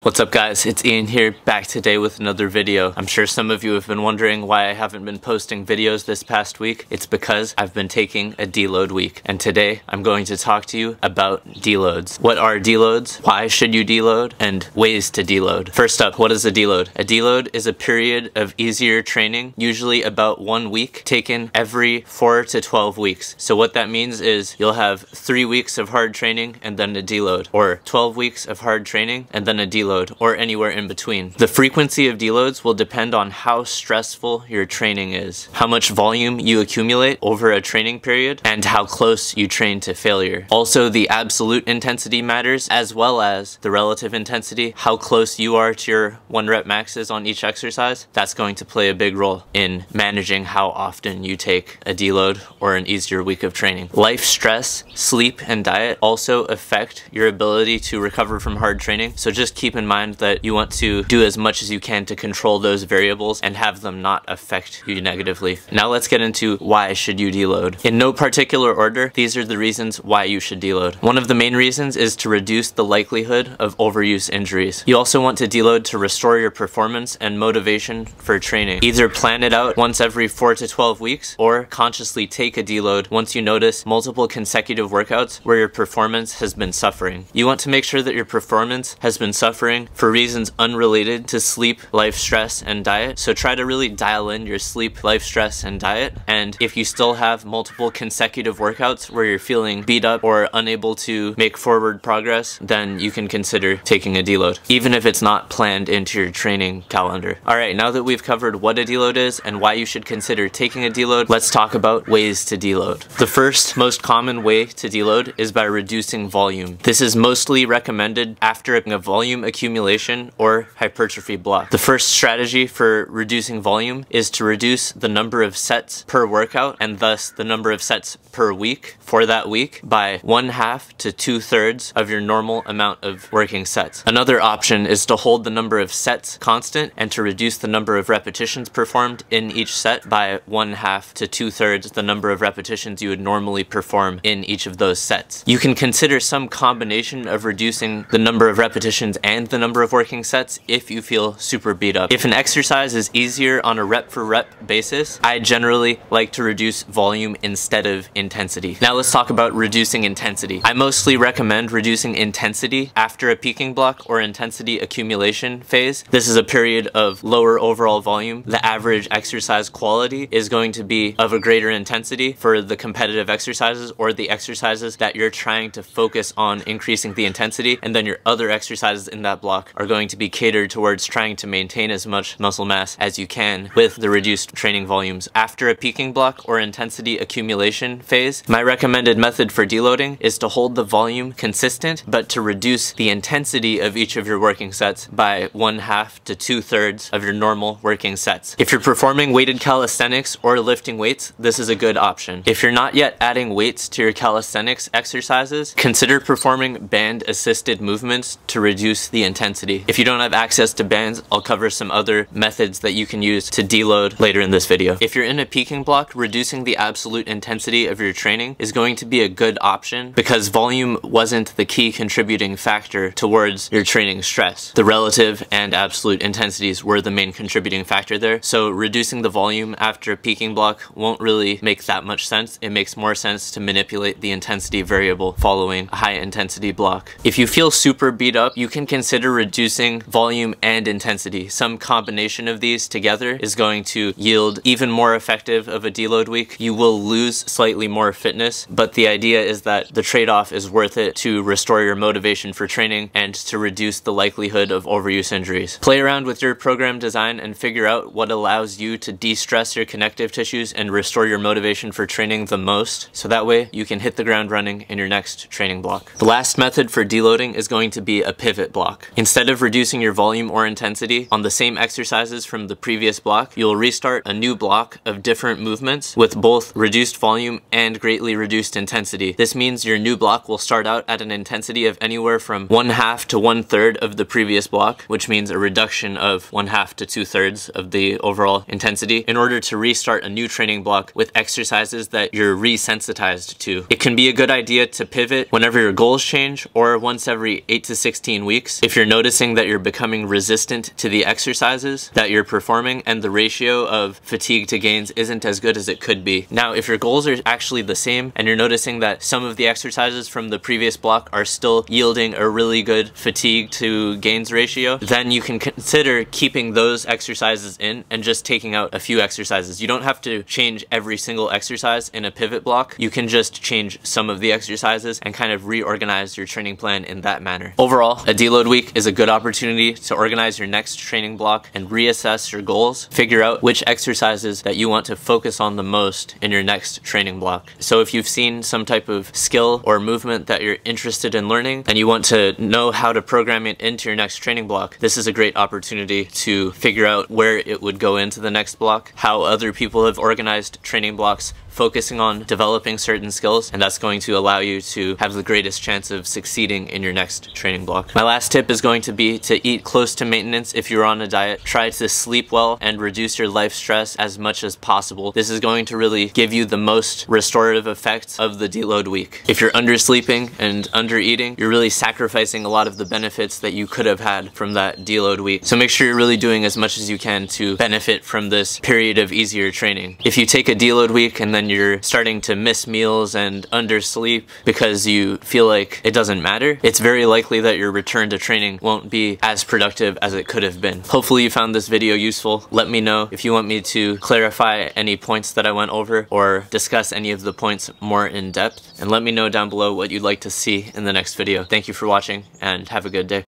What's up guys, it's Ian here, back today with another video. I'm sure some of you have been wondering why I haven't been posting videos this past week. It's because I've been taking a deload week, and today I'm going to talk to you about deloads. What are deloads? Why should you deload? And ways to deload. First up, what is a deload? A deload is a period of easier training, usually about 1 week, taken every 4 to 12 weeks. So what that means is you'll have 3 weeks of hard training and then a deload, or 12 weeks of hard training and then a deload, or anywhere in between. The frequency of deloads will depend on how stressful your training is, how much volume you accumulate over a training period, and how close you train to failure. Also, the absolute intensity matters, as well as the relative intensity, how close you are to your 1 rep maxes on each exercise. That's going to play a big role in managing how often you take a deload or an easier week of training. Life stress, sleep, and diet also affect your ability to recover from hard training, so just keep in mind that you want to do as much as you can to control those variables and have them not affect you negatively. Now let's get into why should you deload. In no particular order, these are the reasons why you should deload. One of the main reasons is to reduce the likelihood of overuse injuries. You also want to deload to restore your performance and motivation for training. Either plan it out once every 4 to 12 weeks or consciously take a deload once you notice multiple consecutive workouts where your performance has been suffering. You want to make sure that your performance has been suffering for reasons unrelated to sleep, life stress, and diet. So try to really dial in your sleep, life stress, and diet. And if you still have multiple consecutive workouts where you're feeling beat up or unable to make forward progress, then you can consider taking a deload, even if it's not planned into your training calendar. Alright, now that we've covered what a deload is and why you should consider taking a deload, let's talk about ways to deload. The first, most common way to deload is by reducing volume. This is mostly recommended after a volume accumulation or hypertrophy block. The first strategy for reducing volume is to reduce the number of sets per workout, and thus the number of sets per week for that week, by 1/2 to 2/3 of your normal amount of working sets. Another option is to hold the number of sets constant and to reduce the number of repetitions performed in each set by 1/2 to 2/3 the number of repetitions you would normally perform in each of those sets. You can consider some combination of reducing the number of repetitions and the number of working sets if you feel super beat up. If an exercise is easier on a rep for rep basis, I generally like to reduce volume instead of intensity. Now let's talk about reducing intensity. I mostly recommend reducing intensity after a peaking block or intensity accumulation phase. This is a period of lower overall volume. The average exercise quality is going to be of a greater intensity for the competitive exercises or the exercises that you're trying to focus on increasing the intensity, and then your other exercises in that block are going to be catered towards trying to maintain as much muscle mass as you can with the reduced training volumes. After a peaking block or intensity accumulation phase, my recommended method for deloading is to hold the volume consistent, but to reduce the intensity of each of your working sets by 1/2 to 2/3 of your normal working sets. If you're performing weighted calisthenics or lifting weights, this is a good option. If you're not yet adding weights to your calisthenics exercises, consider performing band-assisted movements to reduce the intensity. If you don't have access to bands, I'll cover some other methods that you can use to deload later in this video. If you're in a peaking block, reducing the absolute intensity of your training is going to be a good option because volume wasn't the key contributing factor towards your training stress. The relative and absolute intensities were the main contributing factor there. So reducing the volume after a peaking block won't really make that much sense. It makes more sense to manipulate the intensity variable following a high intensity block. If you feel super beat up, you can consider reducing volume and intensity. Some combination of these together is going to yield even more effective of a deload week. You will lose slightly more fitness, but the idea is that the trade-off is worth it to restore your motivation for training and to reduce the likelihood of overuse injuries. Play around with your program design and figure out what allows you to de-stress your connective tissues and restore your motivation for training the most, so that way you can hit the ground running in your next training block. The last method for deloading is going to be a pivot block. Instead of reducing your volume or intensity on the same exercises from the previous block, you'll restart a new block of different movements with both reduced volume and greatly reduced intensity. This means your new block will start out at an intensity of anywhere from 1/2 to 1/3 of the previous block, which means a reduction of 1/2 to 2/3 of the overall intensity, in order to restart a new training block with exercises that you're resensitized to. It can be a good idea to pivot whenever your goals change or once every 8 to 16 weeks. If you're noticing that you're becoming resistant to the exercises that you're performing and the ratio of fatigue to gains isn't as good as it could be. Now, if your goals are actually the same and you're noticing that some of the exercises from the previous block are still yielding a really good fatigue to gains ratio, then you can consider keeping those exercises in and just taking out a few exercises. You don't have to change every single exercise in a pivot block. You can just change some of the exercises and kind of reorganize your training plan in that manner. Overall, a deload week is a good opportunity to organize your next training block and reassess your goals. Figure out which exercises that you want to focus on the most in your next training block. So if you've seen some type of skill or movement that you're interested in learning and you want to know how to program it into your next training block, this is a great opportunity to figure out where it would go into the next block, how other people have organized training blocks focusing on developing certain skills, and that's going to allow you to have the greatest chance of succeeding in your next training block. My last tip is going to be to eat close to maintenance if you're on a diet. Try to sleep well and reduce your life stress as much as possible. This is going to really give you the most restorative effects of the deload week. If you're undersleeping and undereating, you're really sacrificing a lot of the benefits that you could have had from that deload week. So make sure you're really doing as much as you can to benefit from this period of easier training. If you take a deload week and then you're starting to miss meals and undersleep because you feel like it doesn't matter, it's very likely that your return to training won't be as productive as it could have been. Hopefully you found this video useful. Let me know if you want me to clarify any points that I went over or discuss any of the points more in depth, and let me know down below what you'd like to see in the next video. Thank you for watching and have a good day.